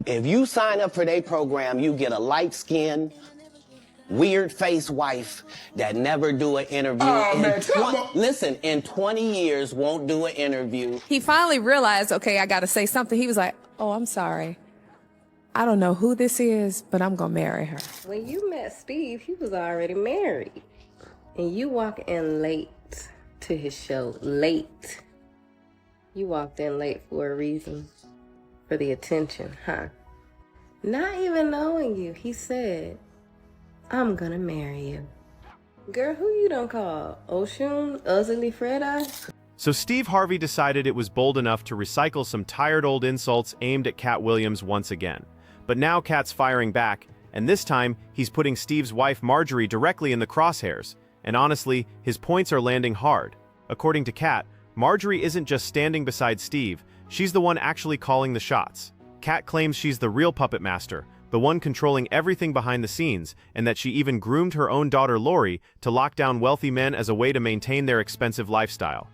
If you sign up for their program, you get a light-skinned, weird-faced wife that never do an interview. Oh, man, come on. Listen, in 20 years, won't do an interview. He finally realized, okay, I got to say something. He was like, oh, I'm sorry. I don't know who this is, but I'm going to marry her. When you met Steve, he was already married. And you walk in late to his show. Late. You walked in late for a reason. For the attention, huh? Not even knowing you, he said, I'm gonna marry you. Girl, who you done call? Oshun? Ugly Fred Eye? So Steve Harvey decided it was bold enough to recycle some tired old insults aimed at Katt Williams once again. But now Katt's firing back, and this time he's putting Steve's wife Marjorie directly in the crosshairs. And honestly, his points are landing hard. According to Katt, Marjorie isn't just standing beside Steve, she's the one actually calling the shots. Katt claims she's the real puppet master, the one controlling everything behind the scenes, and that she even groomed her own daughter Lori to lock down wealthy men as a way to maintain their expensive lifestyle.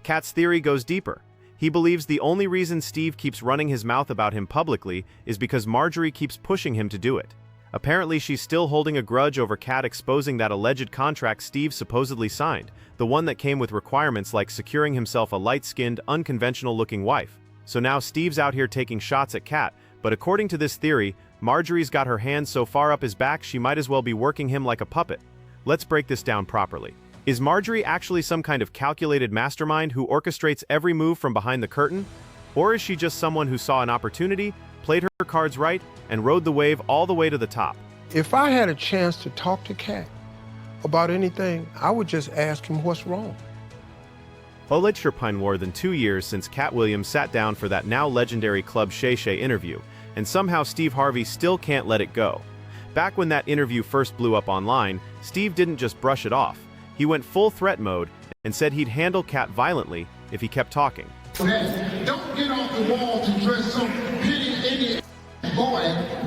Katt's theory goes deeper. He believes the only reason Steve keeps running his mouth about him publicly is because Marjorie keeps pushing him to do it. Apparently, she's still holding a grudge over Katt exposing that alleged contract Steve supposedly signed, the one that came with requirements like securing himself a light-skinned, unconventional-looking wife. So now Steve's out here taking shots at Katt, but according to this theory, Marjorie's got her hands so far up his back she might as well be working him like a puppet. Let's break this down properly. Is Marjorie actually some kind of calculated mastermind who orchestrates every move from behind the curtain? Or is she just someone who saw an opportunity, played her cards right, and rode the wave all the way to the top? If I had a chance to talk to Katt about anything, I would just ask him what's wrong. Well, it's sure been more than 2 years since Katt Williams sat down for that now legendary Club Shay Shay interview, and somehow Steve Harvey still can't let it go. Back when that interview first blew up online, Steve didn't just brush it off. He went full threat mode and said he'd handle Katt violently if he kept talking. Hey, don't get off the wall to dress some pity idiot boy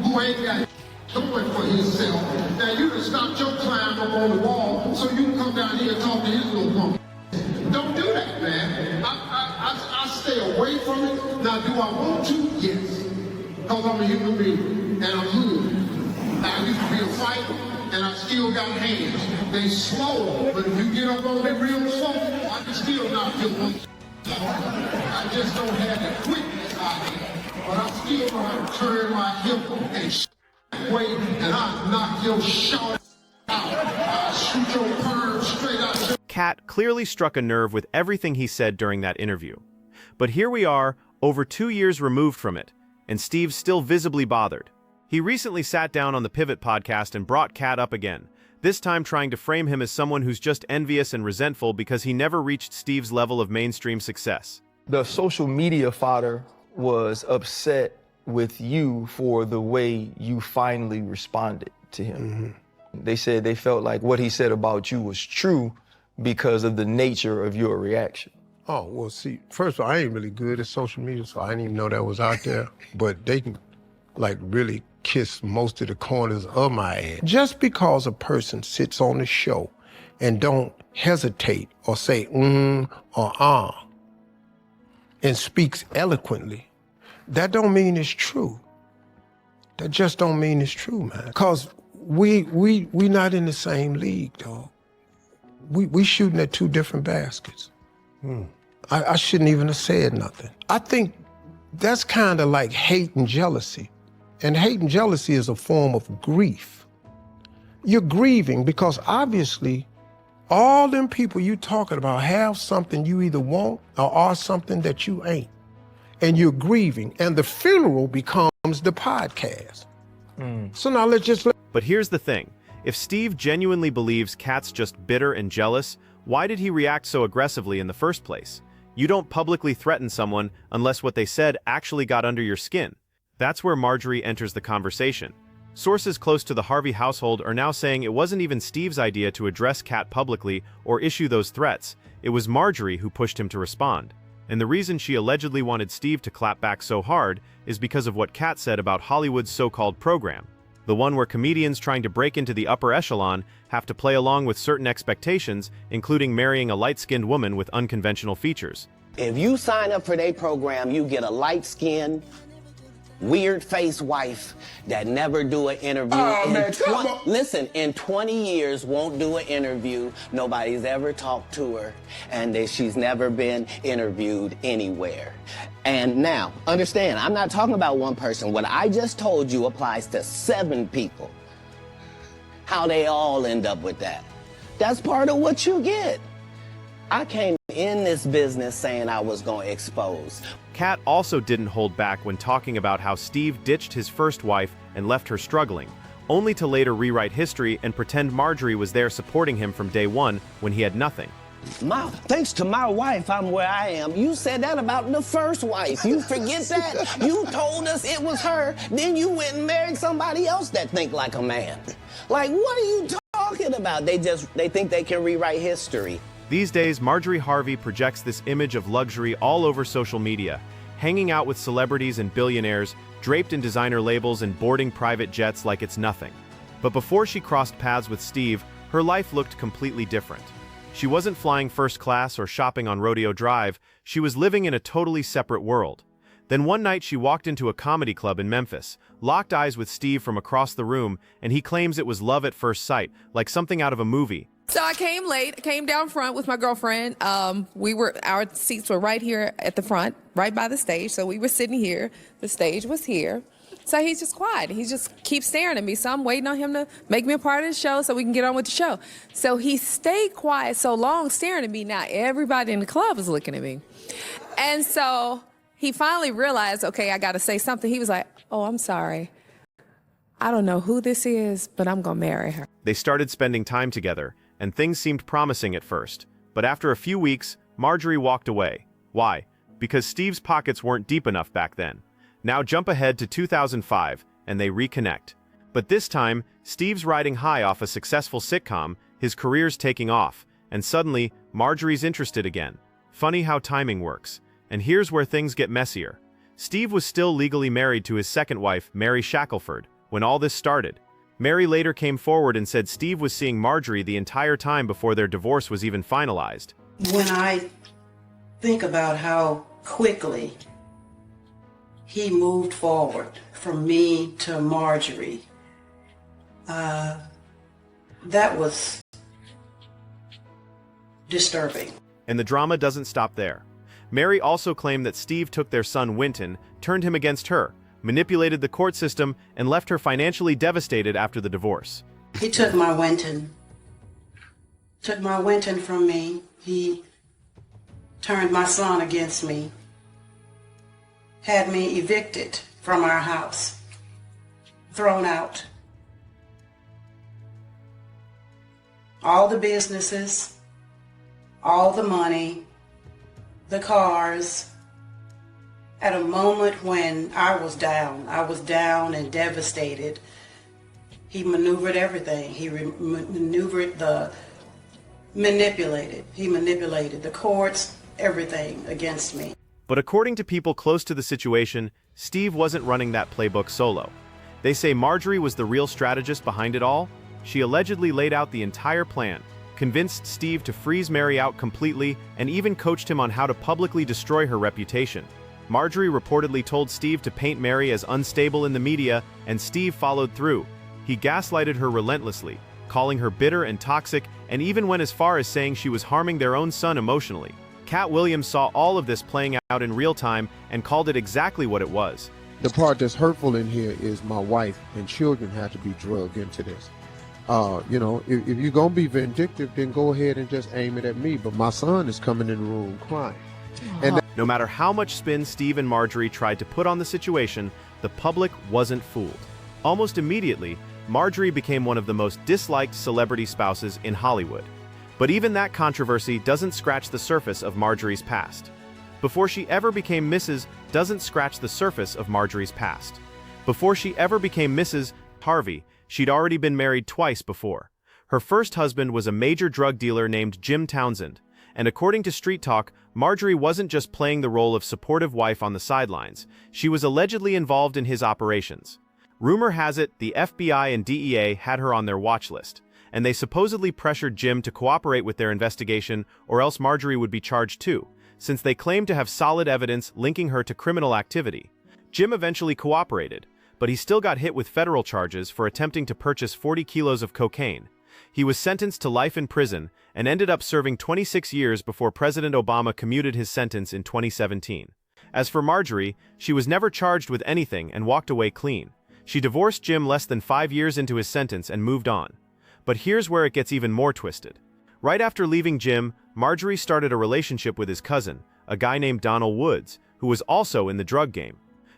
who ain't got going for himself. Now you done stopped your climb up on the wall so you can come down here and talk to his little punk. Don't do that, man. I stay away from it. Now, do I want to? Yes. Because I'm a human being, and I'm human. I used to be a fighter, and I still got hands. They slow, but if you get up on it real slow, I can still knock you one. I just don't have the quickness out here, but I still know how to turn my hip and way, and I knock your shot out. I shoot your perm straight out your... Katt clearly struck a nerve with everything he said during that interview. But here we are, over 2 years removed from it, and Steve's still visibly bothered. He recently sat down on the Pivot podcast and brought Katt up again, this time trying to frame him as someone who's just envious and resentful because he never reached Steve's level of mainstream success. The social media fodder was upset with you for the way you finally responded to him. They said they felt like what he said about you was true because of the nature of your reaction. Oh, well, see, first of all, I ain't really good at social media, so I didn't even know that was out there. But they can, like, really kiss most of the corners of my ass. Just because a person sits on the show and don't hesitate or say or and speaks eloquently, that don't mean it's true. That just don't mean it's true, man. Because we not in the same league, dog. We shooting at two different baskets. I shouldn't even have said nothing. I think that's kind of like hate and jealousy. And hate and jealousy is a form of grief. You're grieving because obviously all them people you talking about have something you either want or are something that you ain't. And you're grieving, and the funeral becomes the podcast. So now let's just... But here's the thing. If Steve genuinely believes Katt's just bitter and jealous, why did he react so aggressively in the first place? You don't publicly threaten someone unless what they said actually got under your skin. That's where Marjorie enters the conversation. Sources close to the Harvey household are now saying it wasn't even Steve's idea to address Katt publicly or issue those threats. It was Marjorie who pushed him to respond. And the reason she allegedly wanted Steve to clap back so hard is because of what Katt said about Hollywood's so-called program. The one where comedians trying to break into the upper echelon have to play along with certain expectations, including marrying a light-skinned woman with unconventional features. If you sign up for their program, you get a light-skinned, weird face wife that never do an interview. Oh, man, come on. Listen, in 20 years won't do an interview. Nobody's ever talked to her, and that she's never been interviewed anywhere. And now, understand, I'm not talking about one person. What I just told you applies to 7 people. How they all end up with that. That's part of what you get. I came in this business saying I was going to expose. Katt also didn't hold back when talking about how Steve ditched his first wife and left her struggling, only to later rewrite history and pretend Marjorie was there supporting him from day one when he had nothing. Thanks to my wife, I'm where I am. You said that about the first wife. You forget that? You told us it was her, then you went and married somebody else that think like a man. Like, what are you talking about? They think they can rewrite history. These days, Marjorie Harvey projects this image of luxury all over social media, hanging out with celebrities and billionaires, draped in designer labels and boarding private jets like it's nothing. But before she crossed paths with Steve, her life looked completely different. She wasn't flying first class or shopping on Rodeo Drive, she was living in a totally separate world. Then one night she walked into a comedy club in Memphis, locked eyes with Steve from across the room, and he claims it was love at first sight, like something out of a movie. So I came late, came down front with my girlfriend. Our seats were right here at the front, right by the stage. So we were sitting here, the stage was here. So he's just quiet. He just keeps staring at me. So I'm waiting on him to make me a part of the show so we can get on with the show. So he stayed quiet so long staring at me. Now everybody in the club is looking at me. And so he finally realized, okay, I got to say something. He was like, oh, I'm sorry. I don't know who this is, but I'm going to marry her. They started spending time together, and things seemed promising at first. But after a few weeks, Marjorie walked away. Why? Because Steve's pockets weren't deep enough back then. Now jump ahead to 2005, and they reconnect. But this time, Steve's riding high off a successful sitcom, his career's taking off, and suddenly, Marjorie's interested again. Funny how timing works. And here's where things get messier. Steve was still legally married to his second wife, Mary Shackelford, when all this started. Mary later came forward and said Steve was seeing Marjorie the entire time before their divorce was even finalized. When I think about how quickly he moved forward from me to Marjorie, that was disturbing. And the drama doesn't stop there. Mary also claimed that Steve took their son Winton, turned him against her, manipulated the court system, and left her financially devastated after the divorce. He took my Winton from me. He turned my son against me, had me evicted from our house, thrown out. All the businesses, all the money, the cars. At a moment when I was down and devastated, he maneuvered everything. He maneuvered He manipulated the courts, everything against me. But according to people close to the situation, Steve wasn't running that playbook solo. They say Marjorie was the real strategist behind it all. She allegedly laid out the entire plan, convinced Steve to freeze Mary out completely, and even coached him on how to publicly destroy her reputation. Marjorie reportedly told Steve to paint Mary as unstable in the media, and Steve followed through. He gaslighted her relentlessly, calling her bitter and toxic, and even went as far as saying she was harming their own son emotionally. Katt Williams saw all of this playing out in real time and called it exactly what it was. The part that's hurtful in here is my wife and children had to be drugged into this. If you're going to be vindictive, then go ahead and just aim it at me. But my son is coming in the room crying. And no matter how much spin Steve and Marjorie tried to put on the situation, the public wasn't fooled. Almost immediately, Marjorie became one of the most disliked celebrity spouses in Hollywood. But even that controversy doesn't scratch the surface of Marjorie's past. Before she ever became Mrs. doesn't scratch the surface of Marjorie's past. Before she ever became Mrs. Harvey, she'd already been married twice before. Her first husband was a major drug dealer named Jim Townsend, and according to Street Talk, Marjorie wasn't just playing the role of supportive wife on the sidelines, she was allegedly involved in his operations. Rumor has it the FBI and DEA had her on their watch list, and they supposedly pressured Jim to cooperate with their investigation or else Marjorie would be charged too, since they claimed to have solid evidence linking her to criminal activity. Jim eventually cooperated, but he still got hit with federal charges for attempting to purchase 40 kilos of cocaine. He was sentenced to life in prison and ended up serving 26 years before President Obama commuted his sentence in 2017. As for Marjorie, she was never charged with anything and walked away clean. She divorced Jim less than 5 years into his sentence and moved on. But here's where it gets even more twisted. Right after leaving Jim, Marjorie started a relationship with his cousin, a guy named Donald Woods, who was also in the drug game.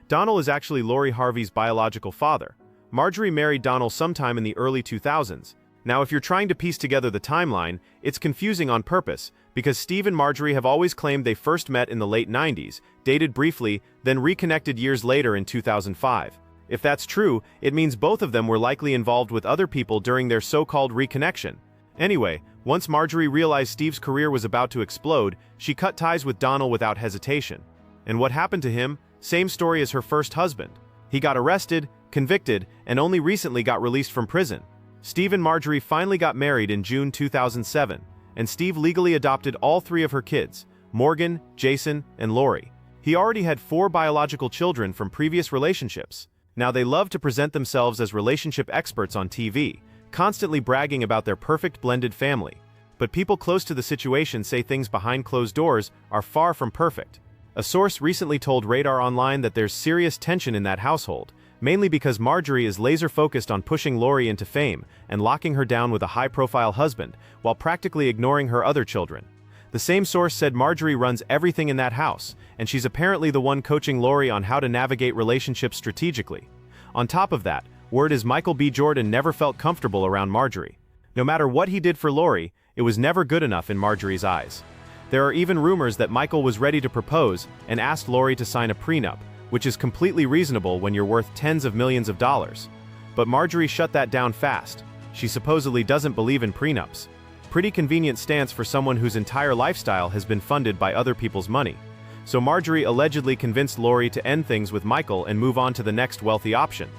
Donald is actually Lori Harvey's biological father. Marjorie married Donald sometime in the early 2000s. Now, if you're trying to piece together the timeline, it's confusing on purpose, because Steve and Marjorie have always claimed they first met in the late 90s, dated briefly, then reconnected years later in 2005. If that's true, it means both of them were likely involved with other people during their so-called reconnection. Anyway, once Marjorie realized Steve's career was about to explode, she cut ties with Donald without hesitation. And what happened to him? Same story as her first husband. He got arrested, convicted, and only recently got released from prison. Steve and Marjorie finally got married in June 2007, and Steve legally adopted all 3 of her kids, Morgan, Jason, and Lori. He already had 4 biological children from previous relationships. Now they love to present themselves as relationship experts on TV, constantly bragging about their perfect blended family. But people close to the situation say things behind closed doors are far from perfect. A source recently told Radar Online that there's serious tension in that household, mainly because Marjorie is laser-focused on pushing Lori into fame and locking her down with a high-profile husband, while practically ignoring her other children. The same source said Marjorie runs everything in that house, and she's apparently the one coaching Lori on how to navigate relationships strategically. On top of that, word is Michael B. Jordan never felt comfortable around Marjorie. No matter what he did for Lori, it was never good enough in Marjorie's eyes. There are even rumors that Michael was ready to propose and asked Lori to sign a prenup, which is completely reasonable when you're worth tens of millions of dollars. But Marjorie shut that down fast. She supposedly doesn't believe in prenups. Pretty convenient stance for someone whose entire lifestyle has been funded by other people's money. So Marjorie allegedly convinced Lori to end things with Michael and move on to the next wealthy option.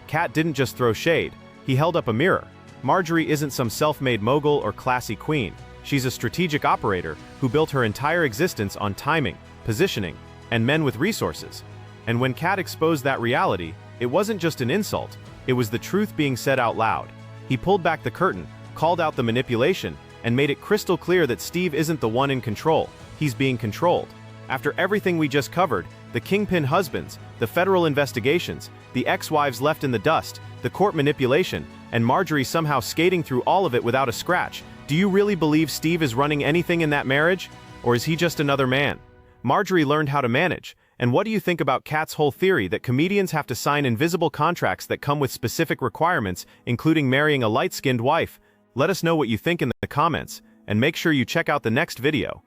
Katt didn't just throw shade, he held up a mirror. Marjorie isn't some self-made mogul or classy queen. She's a strategic operator who built her entire existence on timing, positioning, and men with resources. And when Katt exposed that reality, it wasn't just an insult, it was the truth being said out loud. He pulled back the curtain, called out the manipulation, and made it crystal clear that Steve isn't the one in control, he's being controlled. After everything we just covered, the kingpin husbands, the federal investigations, the ex-wives left in the dust, the court manipulation, and Marjorie somehow skating through all of it without a scratch, do you really believe Steve is running anything in that marriage? Or is he just another man? Marjorie learned how to manage. And what do you think about Katt's whole theory that comedians have to sign invisible contracts that come with specific requirements, including marrying a light-skinned wife? Let us know what you think in the comments, and make sure you check out the next video.